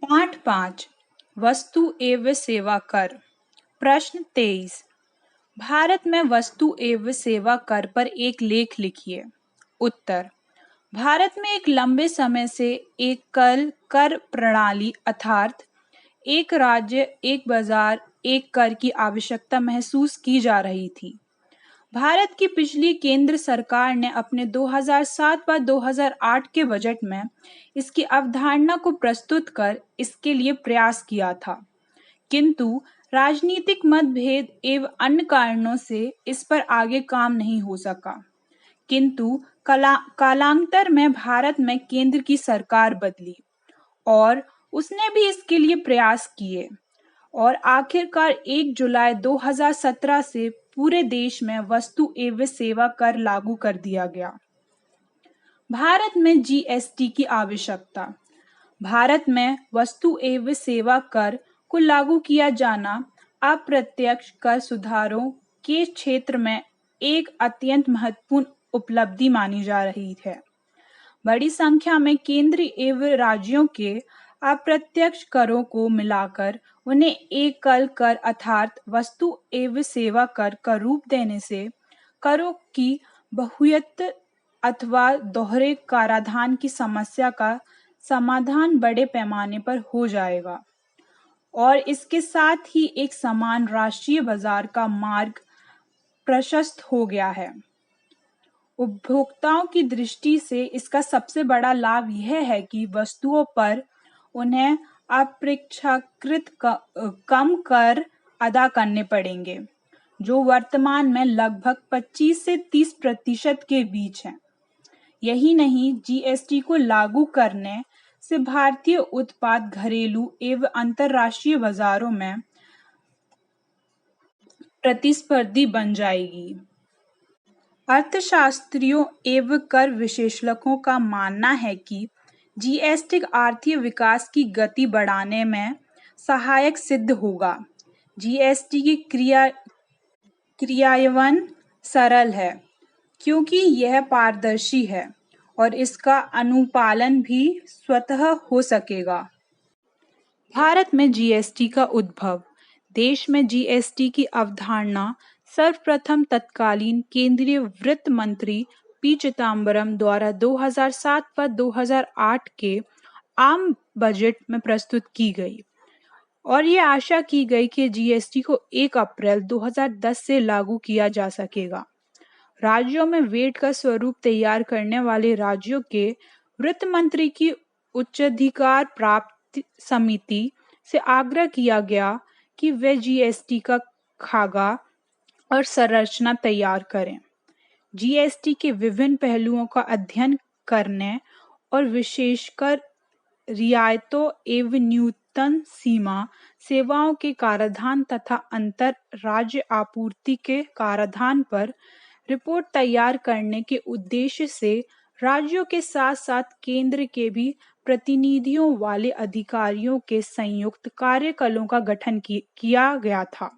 पाठ 5 वस्तु एवं सेवा कर। प्रश्न 23। भारत में वस्तु एवं सेवा कर पर एक लेख लिखिए। उत्तर। भारत में एक लंबे समय से एक कर प्रणाली अर्थात एक राज्य एक बाजार एक कर की आवश्यकता महसूस की जा रही थी। भारत की पिछली केंद्र सरकार ने अपने 2007 व 2008 के बजट में इसकी अवधारणा को प्रस्तुत कर इसके लिए प्रयास किया था, किंतु राजनीतिक मतभेद एवं अन्य कारणों से इस पर आगे काम नहीं हो सका। किंतु कालांतर में भारत में केंद्र की सरकार बदली और उसने भी इसके लिए प्रयास किए और आखिरकार 1 जुलाई 2017 से पूरे देश में वस्तु एवं सेवा कर लागू कर दिया गया। भारत में जीएसटी की आवश्यकता। भारत में वस्तु एवं सेवा कर को लागू किया जाना अप्रत्यक्ष कर सुधारों के क्षेत्र में एक अत्यंत महत्वपूर्ण उपलब्धि मानी जा रही है। बड़ी संख्या में केंद्र एवं राज्यों के अप्रत्यक्ष करों को मिलाकर उन्हें एकल कर अर्थात वस्तु एवं सेवा कर का रूप देने से करों की बहुयत अथवा दोहरे कराधान की समस्या का समाधान बड़े पैमाने पर हो जाएगा और इसके साथ ही एक समान राष्ट्रीय बाजार का मार्ग प्रशस्त हो गया है। उपभोक्ताओं की दृष्टि से इसका सबसे बड़ा लाभ यह है कि वस्तुओं पर उन्हें अपेक्षाकृत कम कर अदा करने पड़ेंगे, जो वर्तमान में लगभग 25 से 30% के बीच है। यही नहीं, जीएसटी को लागू करने से भारतीय उत्पाद घरेलू एवं अंतर्राष्ट्रीय बाजारों में प्रतिस्पर्धी बन जाएगी। अर्थशास्त्रियों एवं कर विशेषज्ञों का मानना है कि जीएसटी आर्थिक विकास की गति बढ़ाने में सहायक सिद्ध होगा। जीएसटी की क्रियान्वयन सरल है क्योंकि यह पारदर्शी है और इसका अनुपालन भी स्वतः हो सकेगा। भारत में जीएसटी का उद्भव। देश में जीएसटी की अवधारणा सर्वप्रथम तत्कालीन केंद्रीय वित्त मंत्री पी चिदम्बरम द्वारा 2007 व 2008 के आम बजट में प्रस्तुत की गई और ये आशा की गई कि जीएसटी को 1 अप्रैल 2010 से लागू किया जा सकेगा। राज्यों में वेट का स्वरूप तैयार करने वाले राज्यों के वित्त मंत्री की उच्चाधिकार प्राप्त समिति से आग्रह किया गया कि वे जीएसटी का खाका और संरचना तैयार करें। जीएसटी के विभिन्न पहलुओं का अध्ययन करने और विशेषकर रियायतों एवं न्यूनतम सीमा सेवाओं के कराधान तथा अंतर राज्य आपूर्ति के कराधान पर रिपोर्ट तैयार करने के उद्देश्य से राज्यों के साथ साथ केंद्र के भी प्रतिनिधियों वाले अधिकारियों के संयुक्त कार्यकालों का गठन किया गया था।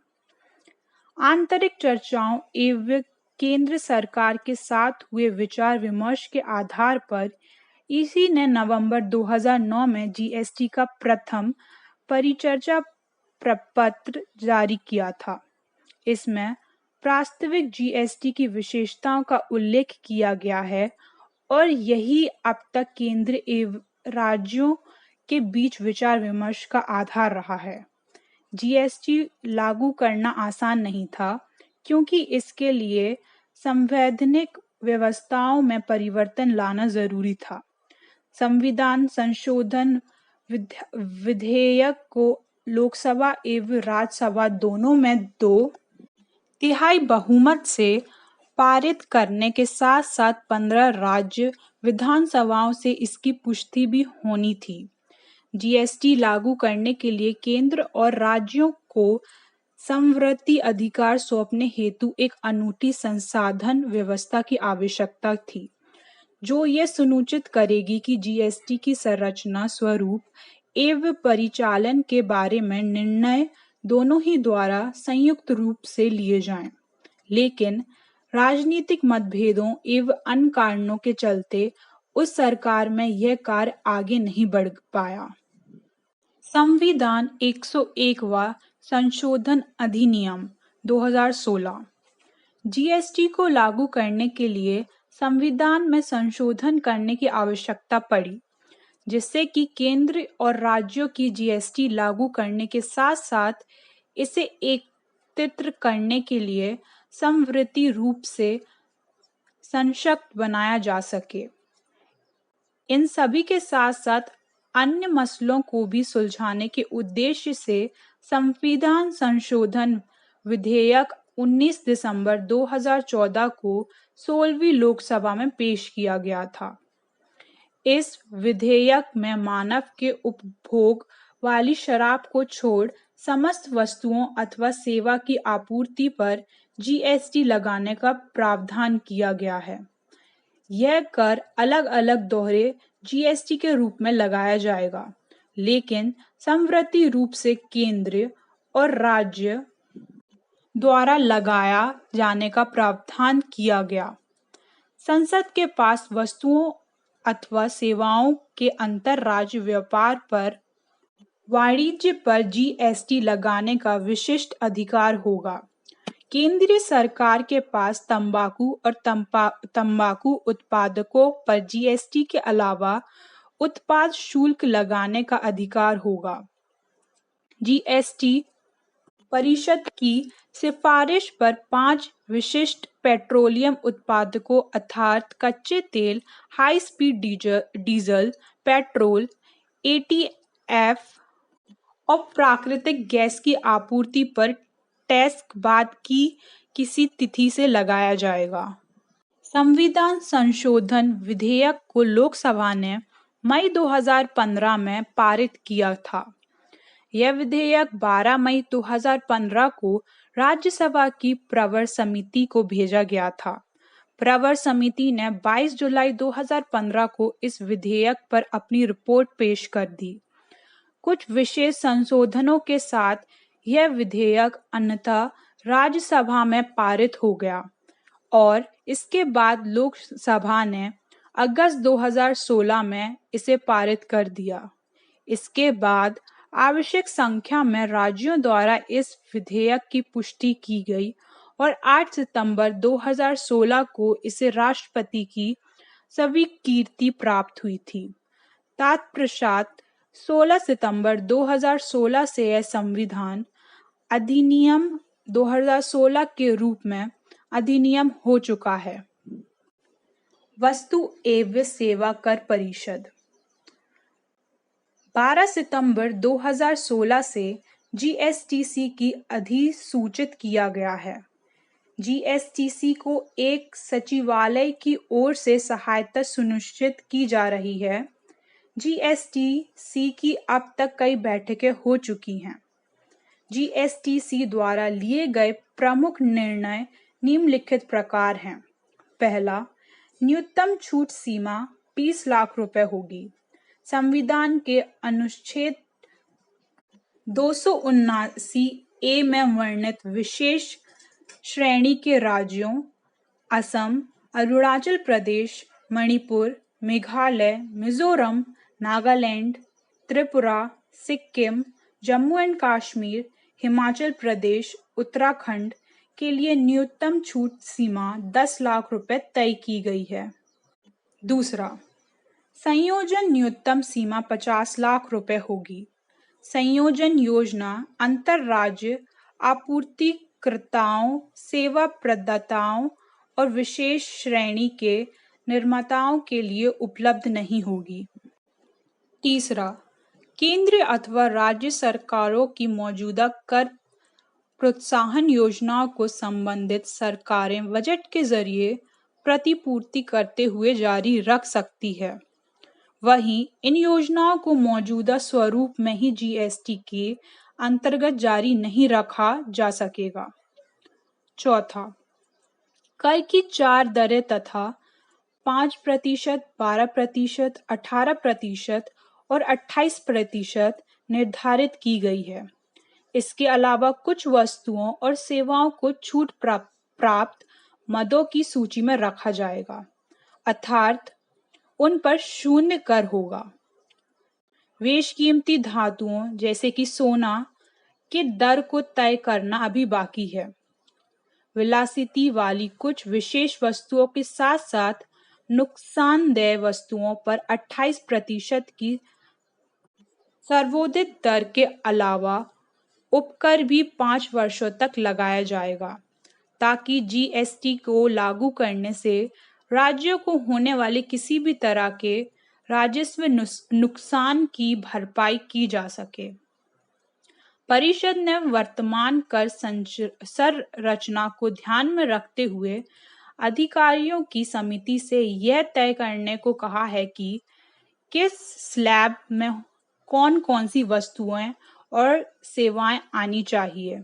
आंतरिक चर्चाओं एवं केंद्र सरकार के साथ हुए विचार विमर्श के आधार पर इसी ने नवंबर 2009 में जीएसटी का प्रथम परिचर्चा प्रपत्र जारी किया था। इसमें वास्तविक जीएसटी की विशेषताओं का उल्लेख किया गया है और यही अब तक केंद्र एवं राज्यों के बीच विचार विमर्श का आधार रहा है। जीएसटी लागू करना आसान नहीं था क्योंकि इसके लिए संवैधानिक व्यवस्थाओं में परिवर्तन लाना जरूरी था। संविधान संशोधन विधेयक को लोकसभा एवं राज्यसभा दोनों में 2/3 बहुमत से पारित करने के साथ साथ 15 राज्य विधानसभाओं से इसकी पुष्टि भी होनी थी। जीएसटी लागू करने के लिए केंद्र और राज्यों को समवर्ती अधिकार सौंपने हेतु एक अनूठी संसाधन व्यवस्था की आवश्यकता थी, जो ये सुनिश्चित करेगी कि जीएसटी की संरचना, स्वरूप एवं परिचालन के बारे में निर्णय दोनों ही द्वारा संयुक्त रूप से लिए जाएं। लेकिन राजनीतिक मतभेदों एवं अन्य कारणों के चलते उस सरकार में यह कार्य आगे नहीं बढ़ पाया। संविधान 101वां संशोधन अधिनियम 2016। जीएसटी को लागू करने के लिए संविधान में संशोधन करने की आवश्यकता पड़ी, जिससे कि केंद्र और राज्यों की जीएसटी लागू करने के साथ-साथ इसे एकत्रित करने के लिए समवर्ती रूप से सशक्त बनाया जा सके। इन सभी के साथ-साथ अन्य मसलों को भी सुलझाने के उद्देश्य से संविधान संशोधन विधेयक 19 दिसंबर 2014 को 16वीं लोकसभा में पेश किया गया था। इस विधेयक में मानव के उपभोग वाली शराब को छोड़ समस्त वस्तुओं अथवा सेवा की आपूर्ति पर जीएसटी लगाने का प्रावधान किया गया है। यह कर अलग-अलग दोहरे जीएसटी के रूप में लगाया जाएगा, लेकिन समवर्ती रूप से केंद्र और राज्य द्वारा लगाया जाने का प्रावधान किया गया। संसद के पास वस्तुओं अथवा सेवाओं के अंतर्राज्य व्यापार पर वाणिज्य पर जीएसटी लगाने का विशिष्ट अधिकार होगा। केंद्रीय सरकार के पास तंबाकू और तंबाकू उत्पादकों पर जीएसटी के अलावा उत्पाद शुल्क लगाने का अधिकार होगा। जीएसटी परिषद की सिफारिश पर 5 विशिष्ट पेट्रोलियम उत्पादकों अर्थात कच्चे तेल, high speed diesel, petrol, ETF और प्राकृतिक गैस की आपूर्ति पर टैक्स बाद की किसी तिथि से लगाया जाएगा। संविधान संशोधन विधेयक को लोकसभा ने मई 2015 में पारित किया था। यह विधेयक 12 मई 2015 को राज्यसभा की प्रवर समिति को भेजा गया था। प्रवर समिति ने 22 जुलाई 2015 को इस विधेयक पर अपनी रिपोर्ट पेश कर दी। कुछ विशेष संशोधनों के साथ यह विधेयक अंततः राज्यसभा में पारित हो गया और इसके बाद लोकसभा ने अगस्त 2016 में इसे पारित कर दिया। इसके बाद आवश्यक संख्या में राज्यों द्वारा इस विधेयक की पुष्टि की गई और 8 सितंबर 2016 को इसे राष्ट्रपति की स्वीकृति प्राप्त हुई थी। तत्पश्चात 16 सितंबर 2016 से यह संविधान अधिनियम 2016 के रूप में अधिनियम हो चुका है। वस्तु एवं सेवा कर परिषद 12 सितंबर 2016 से जीएसटीसी की अधिसूचित किया गया है। जीएसटीसी को एक सचिवालय की ओर से सहायता सुनिश्चित की जा रही है। जीएसटीसी की अब तक कई बैठकें हो चुकी हैं। जीएसटीसी द्वारा लिए गए प्रमुख निर्णय निम्नलिखित प्रकार हैं। पहला, न्यूनतम छूट सीमा 20 लाख रुपए होगी। संविधान के अनुच्छेद 279 ए में वर्णित विशेष श्रेणी के राज्यों असम, अरुणाचल प्रदेश, मणिपुर, मेघालय, मिजोरम, नागालैंड, त्रिपुरा, सिक्किम, जम्मू एंड कश्मीर, हिमाचल प्रदेश, उत्तराखंड के लिए न्यूनतम छूट सीमा 10 लाख रुपए तय की गई है। दूसरा, संयोजन न्यूनतम सीमा 50 लाख रुपए होगी। संयोजन योजना अंतरराज्य आपूर्तिकर्ताओं, सेवा प्रदाताओं और विशेष श्रेणी के निर्माताओं के लिए उपलब्ध नहीं होगी। तीसरा, केंद्र अथवा राज्य सरकारों की मौजूदा कर प्रोत्साहन योजनाओं को संबंधित सरकारें बजट के जरिए प्रतिपूर्ति करते हुए जारी रख सकती है। वहीं इन योजनाओं को मौजूदा स्वरूप में ही जीएसटी के अंतर्गत जारी नहीं रखा जा सकेगा। चौथा, कर की 4 दरें तथा 5%, 12%, 18% और 28% निर्धारित की गई है। इसके अलावा कुछ वस्तुओं और सेवाओं को छूट प्राप्त मदों की सूची में रखा जाएगा, अर्थात उन पर शून्य कर होगा। बेशकीमती धातुओं जैसे कि सोना के दर को तय करना अभी बाकी है। विलासिता वाली कुछ विशेष वस्तुओं के साथ साथ नुकसानदेह वस्तुओं पर 28% की सर्वोच्च दर के अलावा उपकर भी 5 वर्षों तक लगाया जाएगा, ताकि जीएसटी को लागू करने से राज्यों को होने वाले किसी भी तरह के राजस्व नुकसान की भरपाई की जा सके। परिषद ने वर्तमान कर संरचना को ध्यान में रखते हुए अधिकारियों की समिति से यह तय करने को कहा है कि किस स्लैब में कौन कौन सी वस्तुएं और सेवाएं आनी चाहिए।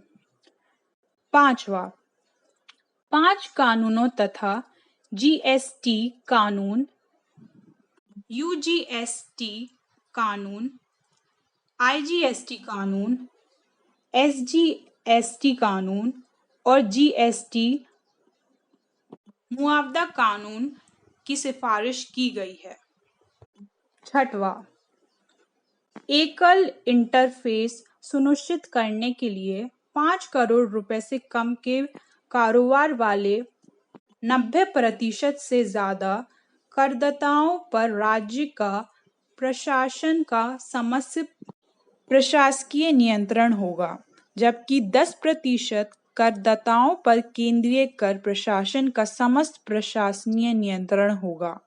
5वां, 5 कानूनों तथा जीएसटी कानून, यूजीएसटी कानून, आईजीएसटी कानून, एसजीएसटी कानून और जीएसटी मुआवजा कानून की सिफारिश की गई है। 6वां, एकल इंटरफेस सुनिश्चित करने के लिए 5 करोड़ रुपए से कम के कारोबार वाले 90% से ज्यादा करदाताओं पर राज्य का प्रशासन का समस्त प्रशासकीय नियंत्रण होगा, जबकि 10% करदाताओं पर केंद्रीय कर प्रशासन का समस्त प्रशासनीय नियंत्रण होगा।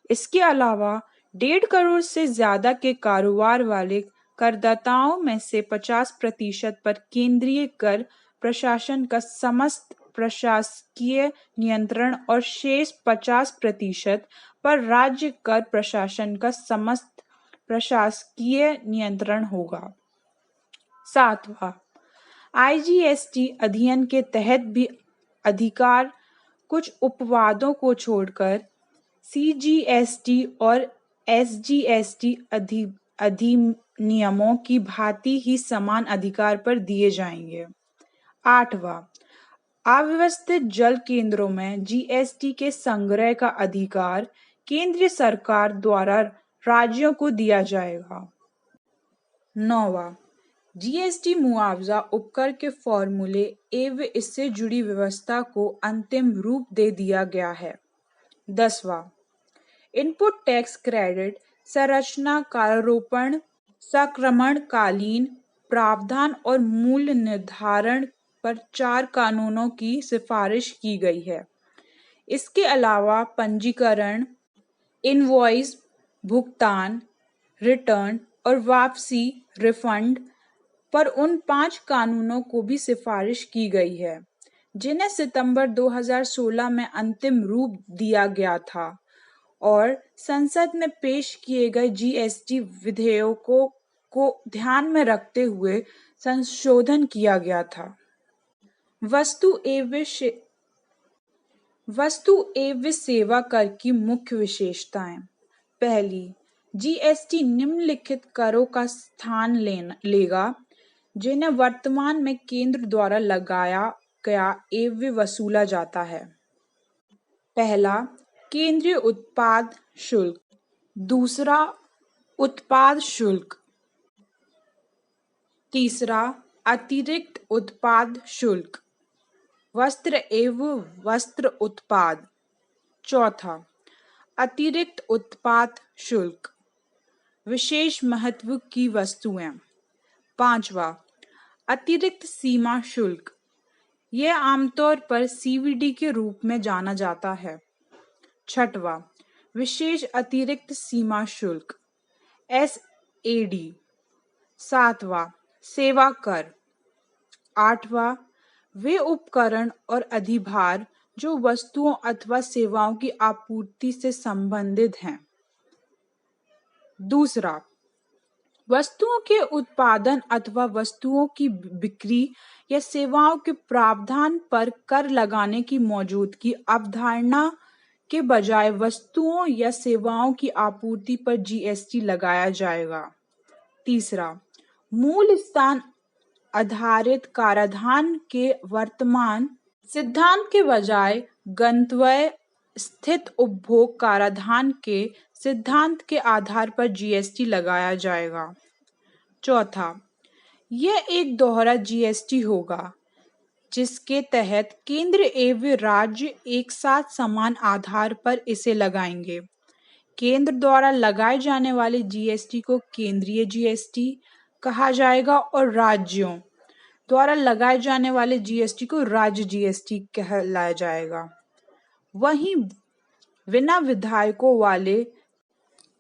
इसके अलावा 1.5 करोड़ से ज्यादा के कारोबार वाले करदाताओं में से 50% पर केंद्रीय कर प्रशासन का समस्त प्रशासकीय नियंत्रण और शेष 50% पर राज्य कर प्रशासन का समस्त प्रशासकीय नियंत्रण होगा। 7वां, आईजीएसटी अधिनियम के तहत भी अधिकार कुछ अपवादों को छोड़कर सीजीएसटी और एसजीएसटी अधिनियमों की भांति ही समान अधिकार पर दिए जाएंगे। 8वां, अव्यवस्थित जल केंद्रों में जीएसटी के संग्रह का अधिकार केंद्रीय सरकार द्वारा राज्यों को दिया जाएगा। 9वां, जीएसटी मुआवजा उपकर के फॉर्मूले एवं इससे जुड़ी व्यवस्था को अंतिम रूप दे दिया गया है। 10वां, इनपुट टैक्स क्रेडिट संरचना कारोबार संक्रमणकालीन प्रावधान और मूल्य निर्धारण पर 4 कानूनों की सिफारिश की गई है। इसके अलावा पंजीकरण, इनवॉइस, भुगतान, रिटर्न और वापसी रिफंड पर उन 5 कानूनों को भी सिफारिश की गई है, जिन्हें सितंबर 2016 में अंतिम रूप दिया गया था और संसद में पेश किए गए जीएसटी विधेयकों को ध्यान में रखते हुए संशोधन किया गया था। वस्तु एवं सेवा कर की मुख्य विशेषताएं। पहली, जीएसटी निम्नलिखित करों का स्थान लेगा जिन्हें वर्तमान में केंद्र द्वारा लगाया गया एवं वसूला जाता है। पहला, केंद्रीय उत्पाद शुल्क। दूसरा, उत्पाद शुल्क। तीसरा, अतिरिक्त उत्पाद शुल्क, वस्त्र एवं वस्त्र उत्पाद। चौथा, अतिरिक्त उत्पाद शुल्क, विशेष महत्व की वस्तुएं। 5वां, अतिरिक्त सीमा शुल्क, यह आमतौर पर सीवीडी के रूप में जाना जाता है। 6वां, विशेष अतिरिक्त सीमा शुल्क, एसएडी। 7वां, सेवा कर। 8वां, वे उपकरण और अधिभार जो वस्तुओं अथवा सेवाओं की आपूर्ति से संबंधित हैं। दूसरा, वस्तुओं के उत्पादन अथवा वस्तुओं की बिक्री या सेवाओं के प्रावधान पर कर लगाने की मौजूदगी अवधारणा के बजाय वस्तुओं या सेवाओं की आपूर्ति पर जीएसटी लगाया जाएगा। तीसरा, मूल स्थान आधारित कराधान के वर्तमान सिद्धांत के बजाय गंतव्य स्थित उपभोग कराधान के सिद्धांत के आधार पर जीएसटी लगाया जाएगा। चौथा, यह एक दोहरा जीएसटी होगा जिसके तहत केंद्र एवं राज्य एक साथ समान आधार पर इसे लगाएंगे। केंद्र द्वारा लगाए जाने वाले जीएसटी को केंद्रीय जीएसटी कहा जाएगा और राज्यों द्वारा लगाए जाने वाले जीएसटी को राज्य जीएसटी कहलाया जाएगा। वहीं बिना विधायकों वाले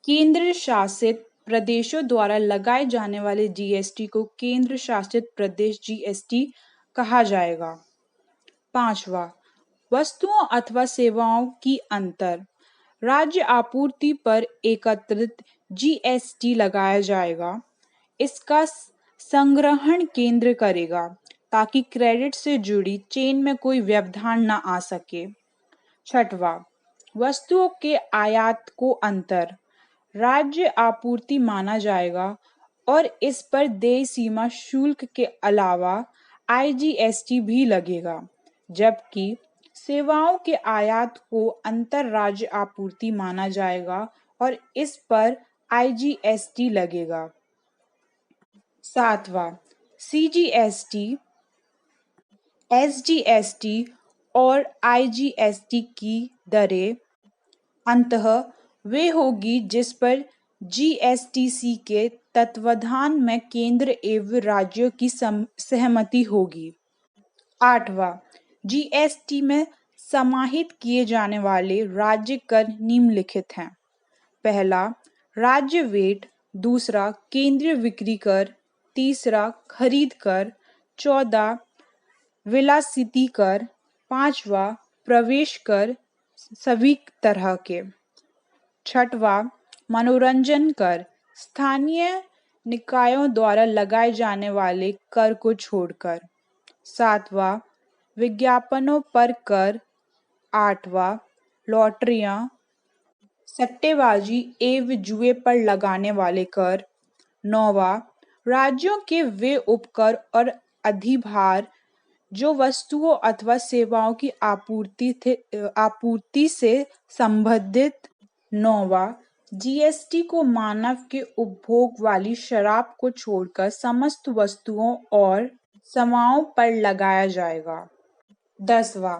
केंद्र शासित प्रदेशों द्वारा लगाए जाने वाले जीएसटी को केंद्र शासित प्रदेश जीएसटी कहा जाएगा। पांचवा, वस्तुओं अथवा सेवाओं की अंतर राज्य आपूर्ति पर एकत्रित जीएसटी लगाया जाएगा। इसका संग्रहण केंद्र करेगा ताकि क्रेडिट से जुड़ी चेन में कोई व्यवधान न आ सके। छठवां, वस्तुओं के आयात को अंतर राज्य आपूर्ति माना जाएगा और इस पर देय सीमा शुल्क के अलावा आईजीएसटी भी लगेगा, जबकि सेवाओं के आयात को अंतर राज्य आपूर्ति माना जाएगा और इस पर आईजीएसटी लगेगा। सातवां, सीजीएसटी, एसजीएसटी और आईजीएसटी की दरें अंततः वे होगी जिस पर जीएसटीसी के तत्वावधान में केंद्र एवं राज्यों की सहमति होगी। आठवां, जीएसटी में समाहित किए जाने वाले राज्य कर निम्नलिखित हैं। पहला, राज्य वेट। दूसरा, केंद्रीय बिक्री कर। तीसरा, खरीद कर। चौथा, विलासिता कर। पांचवा, प्रवेश कर सभी तरह के। छठवां, मनोरंजन कर स्थानीय निकायों द्वारा लगाए जाने वाले कर को छोड़कर। सातवां, विज्ञापनों पर कर। आठवां, लॉटरियां, सट्टेबाजी एवं जुए पर लगाने वाले कर। नौवां, राज्यों के वे उपकर और अधिभार जो वस्तुओं अथवा सेवाओं की आपूर्ति से संबंधित। नौवां, जीएसटी को मानव के उपभोग वाली शराब को छोड़कर समस्त वस्तुओं और सेवाओं पर लगाया जाएगा। 10वां,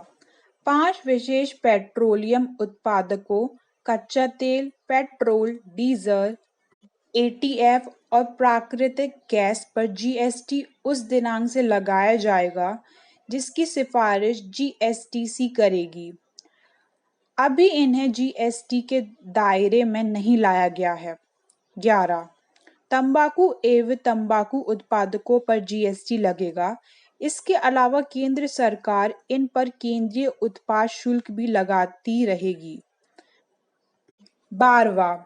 5 विशेष पेट्रोलियम उत्पादों, कच्चा तेल, पेट्रोल, डीजल, एटीएफ और प्राकृतिक गैस पर जीएसटी उस दिनांक से लगाया जाएगा जिसकी सिफारिश जीएसटीसी करेगी। अभी इन्हें जीएसटी के दायरे में नहीं लाया गया है। 11, तंबाकू एवं तंबाकू उत्पादों पर जीएसटी लगेगा। इसके अलावा केंद्र सरकार इन पर केंद्रीय उत्पाद शुल्क भी लगाती रहेगी। 12वां,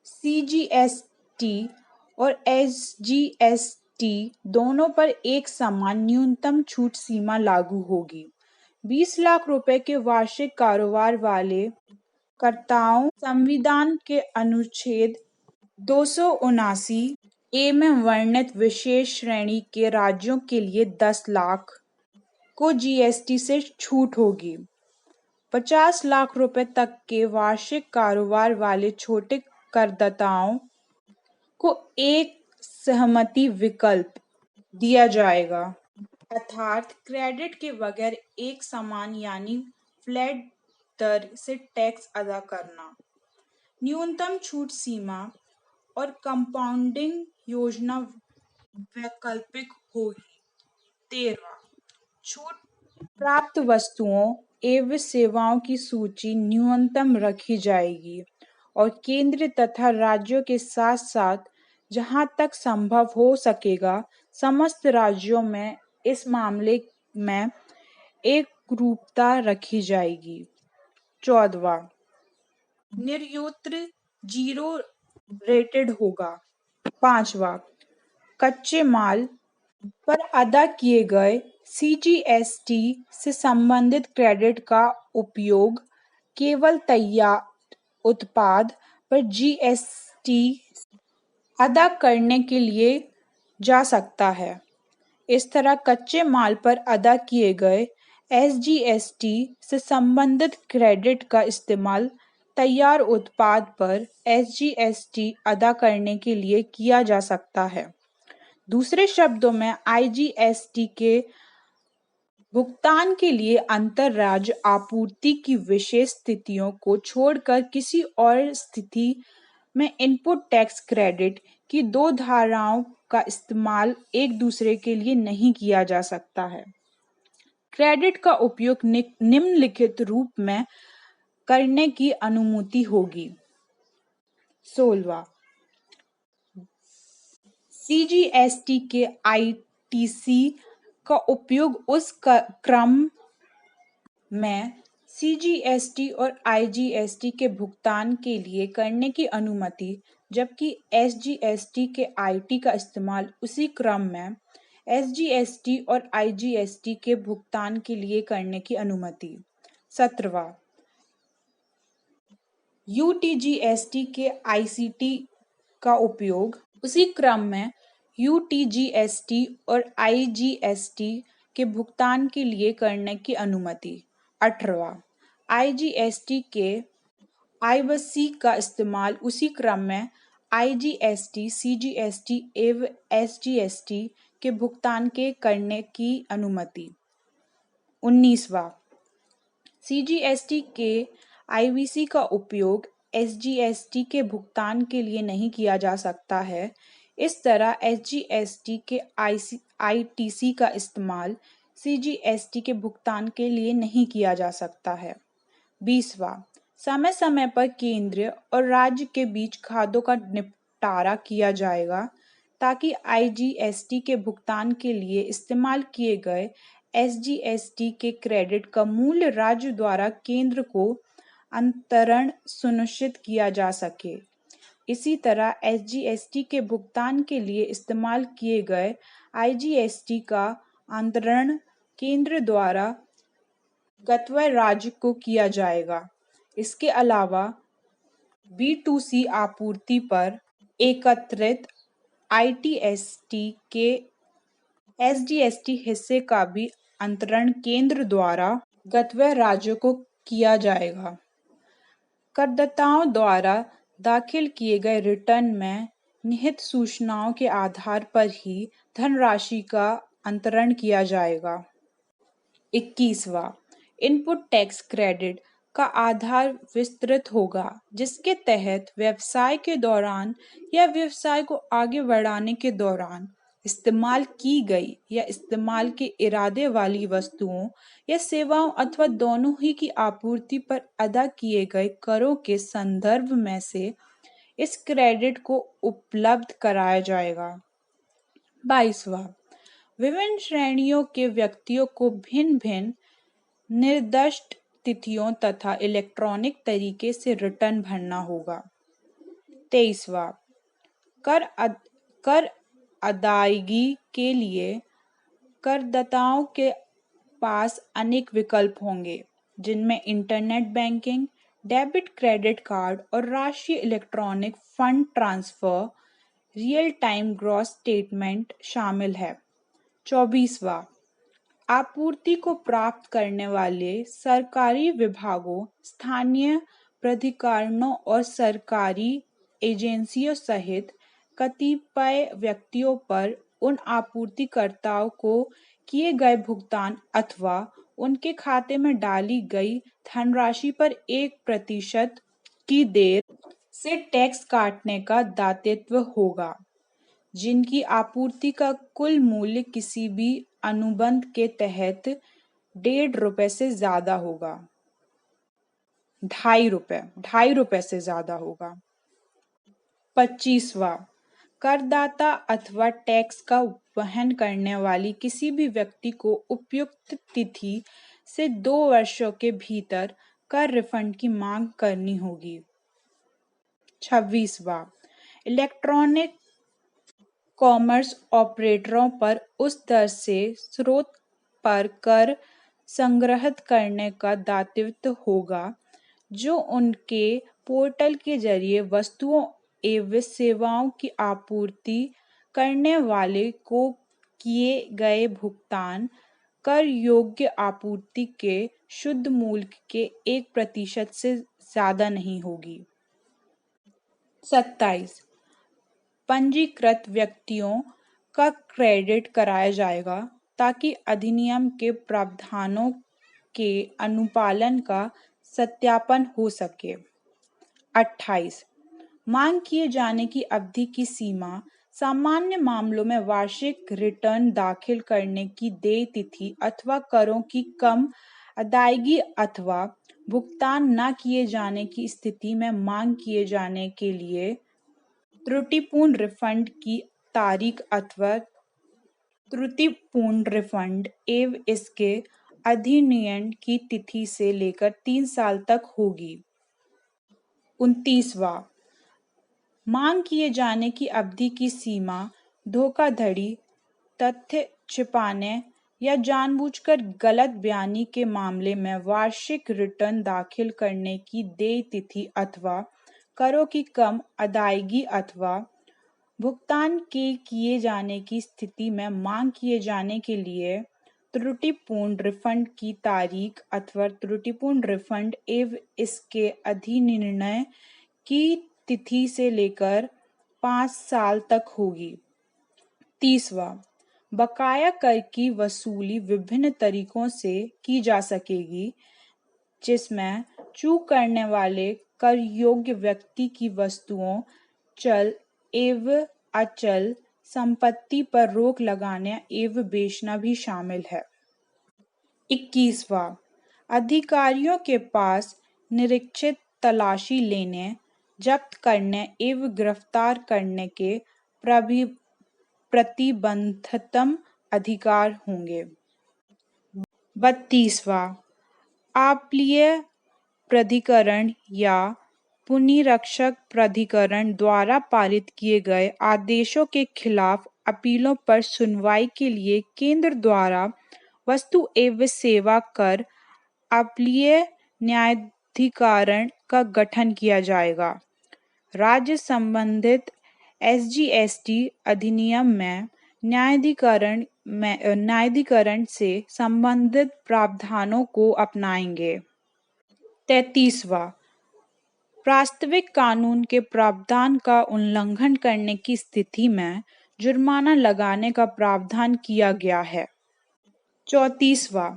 सीजीएसटी और एसजीएसटी दोनों पर एक समान न्यूनतम छूट सीमा लागू होगी। 20 लाख रुपए के वार्षिक कारोबार वाले कर्ताओं संविधान के अनुच्छेद 279 ए में वर्णित विशेष श्रेणी के राज्यों के लिए 10 लाख को जीएसटी से छूट होगी। 50 लाख रुपए तक के वार्षिक कारोबार वाले छोटे करदाताओं को एक सहमति विकल्प दिया जाएगा, अर्थात क्रेडिट के बगैर एक समान यानी फ्लैट दर से टैक्स अदा करना। न्यूनतम छूट सीमा और कंपाउंडिंग योजना वैकल्पिक होगी। 13वां, छूट प्राप्त वस्तुओं एवं सेवाओं की सूची न्यूनतम रखी जाएगी और केंद्र तथा राज्यों के साथ साथ जहां तक संभव हो सकेगा समस्त राज्यों में इस मामले में एकरूपता रखी जाएगी। 14वां, निर्यात जीरो रेटेड होगा। 5वां, कच्चे माल पर अदा किए गए सीजीएसटी से संबंधित क्रेडिट का उपयोग केवल तैयार उत्पाद पर जीएसटी अदा करने के लिए जा सकता है। इस तरह कच्चे माल पर अदा किए गए एसजीएसटी से संबंधित क्रेडिट का इस्तेमाल तैयार उत्पाद पर एसजीएसटी अदा करने के लिए किया जा सकता है। दूसरे शब्दों में आईजीएसटी के भुगतान के लिए अंतर-राज्य आपूर्ति की विशेष स्थितियों को छोड़कर किसी और स्थिति में इनपुट टैक्स क्रेडिट की दो धाराओं का इस्तेमाल एक दूसरे के लिए नहीं किया जा सकता है। क्रेडिट का उपयोग निम्नलिखित रूप में करने की अनुमति होगी। 16वां, सीजीएसटी के आईटीसी का उपयोग उस क्रम में सीजीएसटी और आईजीएसटी के भुगतान के लिए करने की अनुमति, जबकि एसजीएसटी के आईटी का इस्तेमाल उसी क्रम में एसजीएसटी और आईजीएसटी के भुगतान के लिए करने की अनुमति। 17वां, यूटीजीएसटी के आईसीटी का उपयोग उसी क्रम में यूटीजीएसटी और आईजीएसटी के भुगतान के लिए करने की अनुमति। 18वां, आईजीएसटी के आईवसी का इस्तेमाल उसी क्रम में आईजीएसटी, सीजीएसटी एवं एसजीएसटी के भुगतान के करने की अनुमति। 19वां, सीजीएसटी के आईवीसी का उपयोग एसजीएसटी के भुगतान के लिए नहीं किया जा सकता है। इस तरह एसजीएसटी के आईटीसी का इस्तेमाल सीजीएसटी के भुगतान के लिए नहीं किया जा सकता है। 20वां, समय समय पर केंद्र और राज्य के बीच खातों का निपटारा किया जाएगा ताकि आईजीएसटी के भुगतान के लिए इस्तेमाल किए गए एसजीएसटी के क्रेडिट का मूल्य राज्य द्वारा केंद्र को अंतरण सुनिश्चित किया जा सके। इसी तरह एसजीएसटी के भुगतान के लिए इस्तेमाल किए गए आईजीएसटी का अंतरण केंद्र द्वारा गंतव्य राज्य को किया जाएगा। इसके अलावा B2C आपूर्ति पर एकत्रित आईटीएसटी के एसजीएसटी हिस्से का भी अंतरण केंद्र द्वारा गंतव्य राज्य को किया जाएगा। करदाताओं द्वारा दाखिल किए गए रिटर्न में निहित सूचनाओं के आधार पर ही धनराशि का अंतरण किया जाएगा। 21वां, इनपुट टैक्स क्रेडिट का आधार विस्तृत होगा, जिसके तहत व्यवसाय के दौरान या व्यवसाय को आगे बढ़ाने के दौरान इस्तेमाल की गई या इस्तेमाल के इरादे वाली वस्तुओं या सेवाओं अथवा दोनों ही की आपूर्ति पर अदा किए गए करों के संदर्भ में से इस क्रेडिट को उपलब्ध कराया जाएगा। 22वां, विभिन्न श्रेणियों के व्यक्तियों को भिन्न भिन्न निर्दिष्ट तिथियों तथा इलेक्ट्रॉनिक तरीके से रिटर्न भरना होगा। 23वां, कर अदायगी के लिए करदाताओं के पास अनेक विकल्प होंगे, जिनमें internet banking, debit credit card और राष्ट्रीय electronic fund transfer real time gross statement शामिल है। 24वां, आपूर्ति को प्राप्त करने वाले सरकारी विभागों, स्थानीय प्राधिकरणों और सरकारी एजेंसियों सहित कतिपय व्यक्तियों पर उन आपूर्तिकर्ताओं को किए गए भुगतान अथवा उनके खाते में डाली गई धनराशि पर 1% की दर से टैक्स काटने का दायित्व होगा, जिनकी आपूर्ति का कुल मूल्य किसी भी अनुबंध के तहत ₹1.5 से ज्यादा होगा। ₹2.5 से ज्यादा होगा। 25वां, करदाता अथवा टैक्स का वहन करने वाली किसी भी व्यक्ति को उपयुक्त तिथि से 2 वर्षों के भीतर कर रिफंड की मांग करनी होगी। 26वां, इलेक्ट्रॉनिक कॉमर्स ऑपरेटरों पर उस दर से स्रोत पर कर संग्रहित करने का दायित्व होगा जो उनके पोर्टल के जरिए वस्तुओं एवं सेवाओं की आपूर्ति करने वाले को किए गए भुगतान कर योग्य आपूर्ति के शुद्ध मूल्य के 1% से ज्यादा नहीं होगी। 27 पंजीकृत व्यक्तियों का क्रेडिट कराया जाएगा ताकि अधिनियम के प्रावधानों के अनुपालन का सत्यापन हो सके। 28 मांग किए जाने की अवधि की सीमा सामान्य मामलों में वार्षिक रिटर्न दाखिल करने की देय तिथि अथवा करों की कम अदायगी अथवा भुगतान न किए जाने की स्थिति में मांग किए जाने के लिए त्रुटिपूर्ण रिफंड की तारीख अथवा त्रुटिपूर्ण रिफंड एवं इसके अधिनियम की तिथि से लेकर 3 साल तक होगी। 29वां मांग किए जाने की अवधि की सीमा धोखाधड़ी, तथ्य छिपाने या जानबूझकर गलत बयानी के मामले में वार्षिक रिटर्न दाखिल करने की देय तिथि अथवा करों की कम अदायगी अथवा भुगतान के किए जाने की स्थिति में मांग किए जाने के लिए त्रुटिपूर्ण रिफंड की तारीख अथवा त्रुटिपूर्ण रिफंड एवं इसके अधिनियम की तिथि से लेकर 5 साल तक होगी। 30वां बकाया कर की वसूली विभिन्न तरीकों से की जा सकेगी, जिसमें चूक करने वाले कर योग्य व्यक्ति की वस्तुओं, चल एवं अचल संपत्ति पर रोक लगाना एवं बेचना भी शामिल है। 21वां अधिकारियों के पास निरीक्षित तलाशी लेने, जब्त करने एवं गिरफ्तार करने के प्रतिबंधतम अधिकार होंगे। 32वां अपीलीय प्राधिकरण या पुनरीक्षक प्राधिकरण द्वारा पारित किए गए आदेशों के खिलाफ अपीलों पर सुनवाई के लिए केंद्र द्वारा वस्तु एवं सेवा कर अपीलीय न्यायाधिकरण का गठन किया जाएगा। राज्य संबंधित SGST अधिनियम में न्यायाधिकरण से संबंधित प्रावधानों को अपनाएंगे। 33वां वास्तविक कानून के प्रावधान का उल्लंघन करने की स्थिति में जुर्माना लगाने का प्रावधान किया गया है। 34वां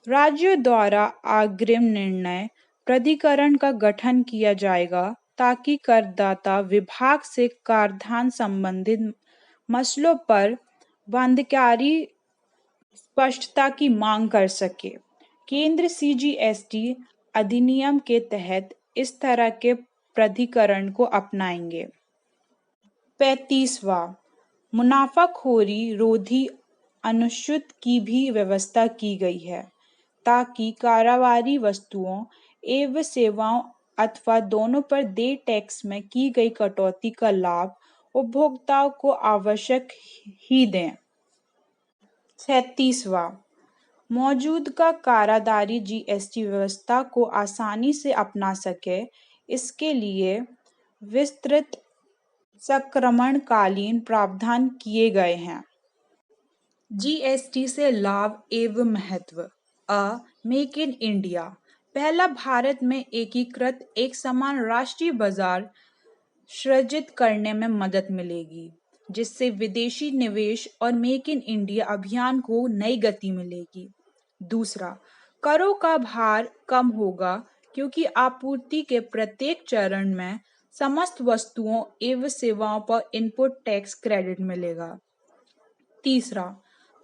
राज्यों द्वारा अग्रिम निर्णय प्राधिकरण का गठन किया जाएगा ताकि करदाता विभाग से कराधान संबंधित मसलों पर बाध्यकारी स्पष्टता की मांग कर सके। केंद्र CGST अधिनियम के तहत इस तरह के प्राधिकरण को अपनाएंगे। 35वां मुनाफाखोरी रोधी अनुच्छेद की भी व्यवस्था की गई है ताकि कारोबारी वस्तुओं एवं सेवाओं अथवा दोनों पर देय टैक्स में की गई कटौती का लाभ उपभोक्ताओं को आवश्यक ही दें। 36वां मौजूदा कारोबारी GST व्यवस्था को आसानी से अपना सके, इसके लिए विस्तृत संक्रमणकालीन प्रावधान किए गए हैं। GST से लाभ एवं महत्व। मेक इन इंडिया पहला भारत में एकीकृत एक समान राष्ट्रीय बाजार सृजित करने में मदद मिलेगी, जिससे विदेशी निवेश और मेक इन इंडिया अभियान को नई गति मिलेगी। दूसरा, करों का भार कम होगा क्योंकि आपूर्ति के प्रत्येक चरण में समस्त वस्तुओं एवं सेवाओं पर इनपुट टैक्स क्रेडिट मिलेगा। तीसरा,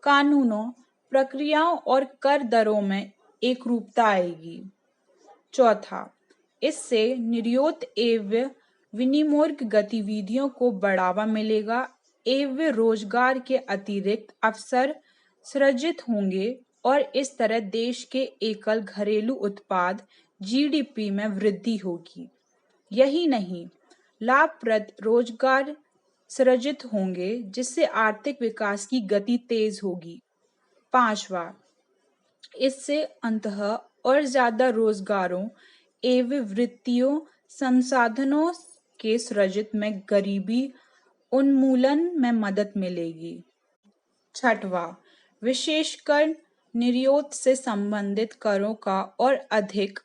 कानूनों, प्रक्रियाओं और कर दरों में एकरूपता आएगी। चौथा, इससे निर्यात एवं विनिर्माण गतिविधियों को बढ़ावा मिलेगा एवं रोजगार के अतिरिक्त अवसर सृजित होंगे और इस तरह देश के एकल घरेलू उत्पाद GDP में वृद्धि होगी। यही नहीं, लाभप्रद रोजगार सृजित होंगे जिससे आर्थिक विकास की गति तेज होगी। पांचवा, इससे अंततः और ज्यादा रोजगारों एवं वित्तीय संसाधनों के सृजित में गरीबी उन्मूलन में मदद मिलेगी। छठवां, विशेषकर निर्यात से संबंधित करों का और अधिक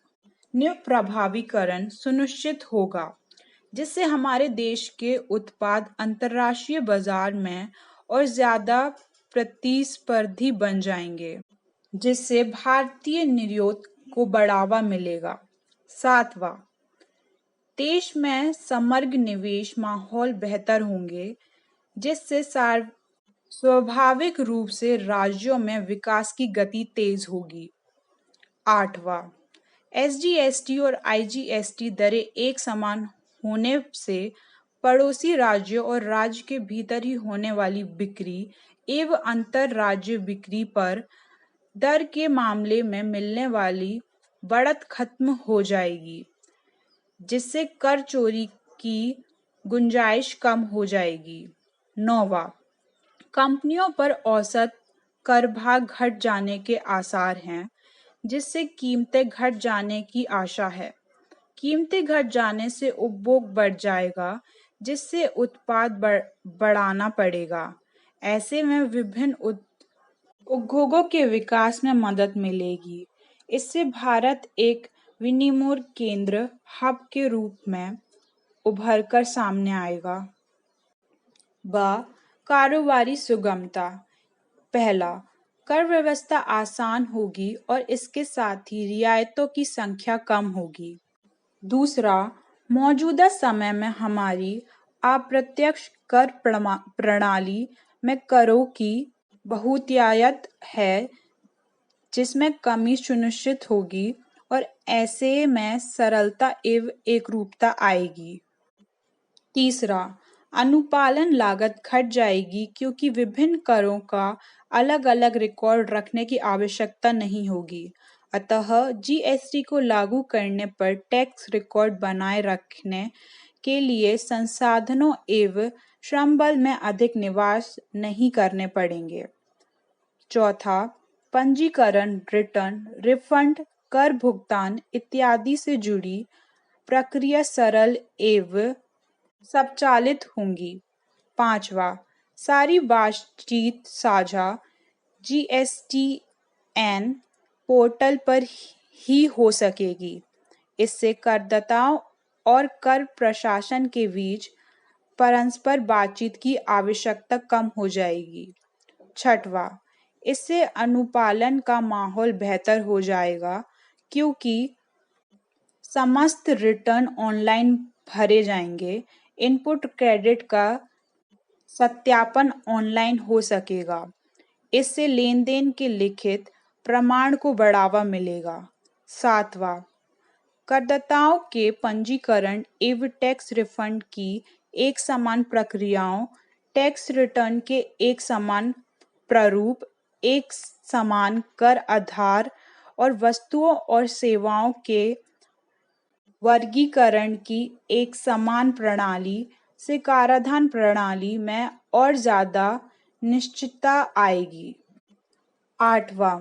प्रभावीकरण सुनिश्चित होगा, जिससे हमारे देश के उत्पाद अंतर्राष्ट्रीय बाजार में और ज्यादा प्रतिस्पर्धी बन जाएंगे, जिससे भारतीय निर्यात को बढ़ावा मिलेगा। सातवां, देश में समग्र निवेश माहौल बेहतर होंगे, जिससे स्वाभाविक रूप से राज्यों में विकास की गति तेज होगी। आठवां, एसजीएसटी और आईजीएसटी दरें एक समान होने से पड़ोसी राज्यों और राज्य के भीतर ही होने वाली बिक्री एवं अंतर राज्य बिक्री पर दर के मामले में मिलने वाली बढ़त खत्म हो जाएगी, जिससे कर चोरी की गुंजाइश कम हो जाएगी। नौवां, कंपनियों पर औसत कर भाग घट जाने के आसार हैं, जिससे कीमतें घट जाने की आशा है। कीमतें घट जाने से उपभोग बढ़ जाएगा, जिससे उत्पाद बढ़ाना पड़ेगा। ऐसे में विभिन्न उद्योगों के विकास में मदद मिलेगी। इससे भारत एक विनिर्माण केंद्र हब के रूप में उभर कर सामने आएगा। कारोबारी सुगमता। पहला, कर व्यवस्था आसान होगी और इसके साथ ही रियायतों की संख्या कम होगी। दूसरा, मौजूदा समय में हमारी अप्रत्यक्ष कर प्रणाली में करों की बहुतायत है, जिसमें कमी सुनिश्चित होगी और ऐसे में सरलता एवं एकरूपता आएगी। तीसरा, अनुपालन लागत घट जाएगी, क्योंकि विभिन्न करों का अलग अलग रिकॉर्ड रखने की आवश्यकता नहीं होगी। अतः जीएसटी को लागू करने पर टैक्स रिकॉर्ड बनाए रखने के लिए संसाधनों एवं श्रमबल में अधिक निवास नहीं करने पड़ेंगे। चौथा, पंजीकरण, रिटर्न, रिफंड, कर भुगतान इत्यादि से जुड़ी प्रक्रिया सरल एवं स्वचालित होंगी। पांचवा, सारी बातचीत साझा जीएसटीएन पोर्टल पर ही हो सकेगी। इससे करदाताओं और कर प्रशासन के बीच परस्पर बातचीत की आवश्यकता कम हो जाएगी। छठवां, इससे अनुपालन का माहौल बेहतर हो जाएगा, क्योंकि समस्त रिटर्न ऑनलाइन भरे जाएंगे। इनपुट क्रेडिट का सत्यापन ऑनलाइन हो सकेगा। इससे लेन देन के लिखित प्रमाण को बढ़ावा मिलेगा। सातवां, करदाताओं के पंजीकरण एवं टैक्स रिफंड की एक समान प्रक्रियाओं, टैक्स रिटर्न के एक समान प्रारूप, एक समान कर आधार और वस्तुओं और सेवाओं के वर्गीकरण की एक समान प्रणाली से कराधान प्रणाली में और ज्यादा निश्चितता आएगी। आठवां,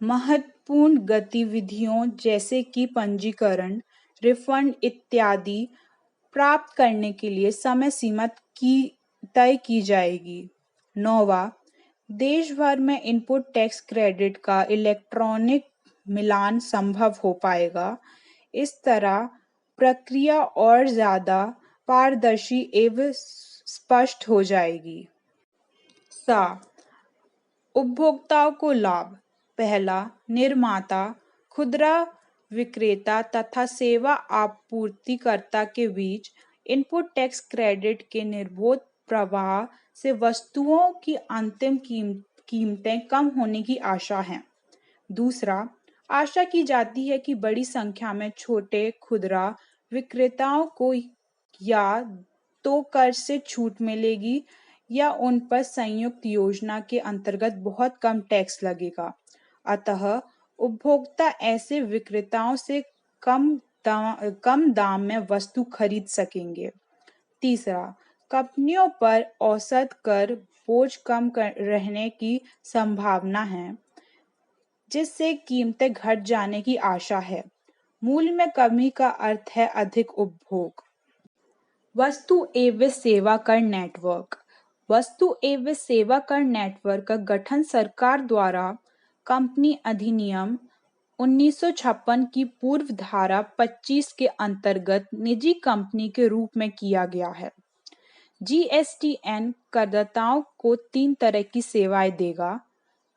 महत्वपूर्ण गतिविधियों जैसे कि पंजीकरण, रिफंड इत्यादि प्राप्त करने के लिए समय सीमा तय की जाएगी। नौवां, देश भर में इनपुट टैक्स क्रेडिट का इलेक्ट्रॉनिक मिलान संभव हो पाएगा। इस तरह प्रक्रिया और ज्यादा पारदर्शी एवं स्पष्ट हो जाएगी। उपभोक्ताओं को लाभ। पहला, निर्माता, खुदरा विक्रेता तथा सेवा आपूर्तिकर्ता के बीच इनपुट टैक्स क्रेडिट के निर्बाध प्रवाह से वस्तुओं की अंतिम कीमतें कम होने की आशा है। दूसरा, आशा की जाती है कि बड़ी संख्या में छोटे खुदरा विक्रेताओं को या तो कर से छूट मिलेगी या उन पर संयुक्त योजना के अंतर्गत बहुत कम टैक्स लगेगा। अतः उपभोक्ता ऐसे विक्रेताओं से कम दाम में वस्तु खरीद सकेंगे। तीसरा, कंपनियों पर औसत कर बोझ कम रहने की संभावना है, जिससे कीमतें घट जाने की आशा है। मूल्य में कमी का अर्थ है अधिक उपभोग। वस्तु एवं सेवा कर नेटवर्क। वस्तु एवं सेवा कर नेटवर्क का गठन सरकार द्वारा कंपनी अधिनियम 1956 की पूर्व धारा 25 के अंतर्गत निजी कंपनी के रूप में किया गया है। जीएसटीएन करदाताओं को 3 तरह की सेवाएं देगा।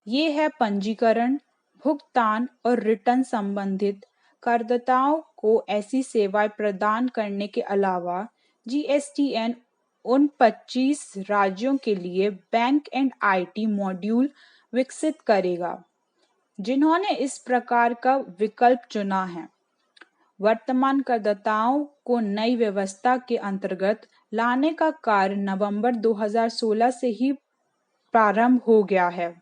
ये है पंजीकरण, भुगतान और रिटर्न संबंधित। करदाताओं को ऐसी सेवाएं प्रदान करने के अलावा जीएसटीएन उन 25 राज्यों के लिए बैंक एंड आईटी मॉड्यूल विकसित करेगा जिन्होंने इस प्रकार का विकल्प चुना है। वर्तमान करदाताओं को नई व्यवस्था के अंतर्गत लाने का कार्य नवंबर 2016 से ही प्रारंभ हो गया है।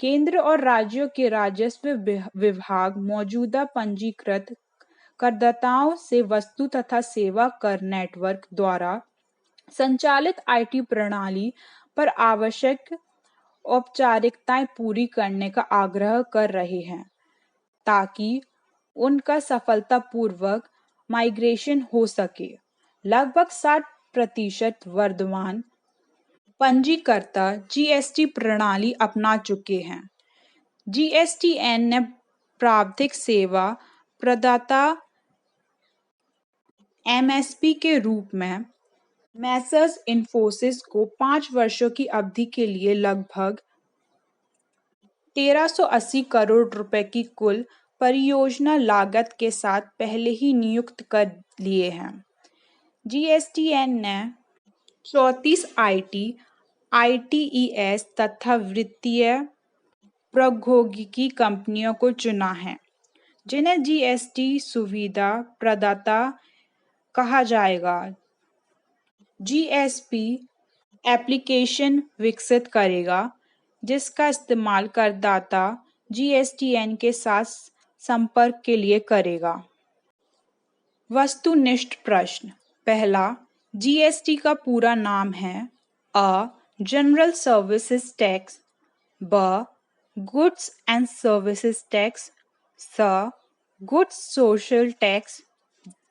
केंद्र और राज्यों के राजस्व विभाग मौजूदा पंजीकृत करदाताओं से वस्तु तथा सेवा कर नेटवर्क द्वारा संचालित आईटी प्रणाली पर आवश्यक औपचारिकताएं पूरी करने का आग्रह कर रहे हैं ताकि उनका सफलतापूर्वक माइग्रेशन हो सके। लगभग 60% वर्तमान पंजीकर्ता जीएसटी प्रणाली अपना चुके हैं। जीएसटीएन ने प्राविधिक सेवा प्रदाता एमएसपी के रूप में मैसर्स इन्फोसिस को 5 वर्षों की अवधि के लिए लगभग 1380 करोड़ रुपए की कुल परियोजना लागत के साथ पहले ही नियुक्त कर लिए हैं। जीएसटीएन ने 34 आईटी, आईटीईएस तथा वित्तीय प्रौद्योगिकी कंपनियों को चुना है जिन्हें जीएसटी सुविधा प्रदाता कहा जाएगा। जीएसपी एप्लीकेशन विकसित करेगा जिसका इस्तेमाल करदाता जीएसटीएन के साथ संपर्क के लिए करेगा। वस्तुनिष्ठ प्रश्न। पहला, जीएसटी का पूरा नाम है अ. जनरल सर्विसेज टैक्स, ब. गुड्स एंड सर्विसेज टैक्स, स. Goods social tax,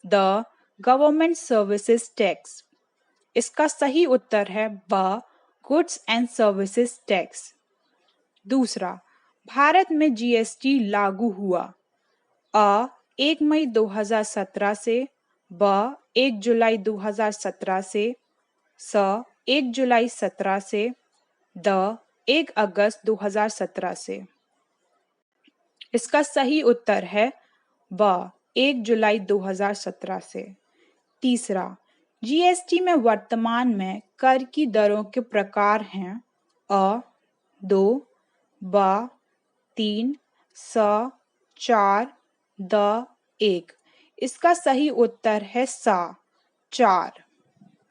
the. Government services tax. इसका सही उत्तर है ब. Goods and services tax. दूसरा, भारत में जीएसटी लागू हुआ अ. 1 मई 2017 से, ब. 1 जुलाई 2017 से, स. 1 जुलाई 17 से, द. 1 अगस्त 2017 से। इसका सही उत्तर है ब. 1 जुलाई 2017 से। तीसरा, जीएसटी में वर्तमान में कर की दरों के प्रकार हैं अ. 2, ब. 3, स. 4, द. 1। इसका सही उत्तर है सा 4।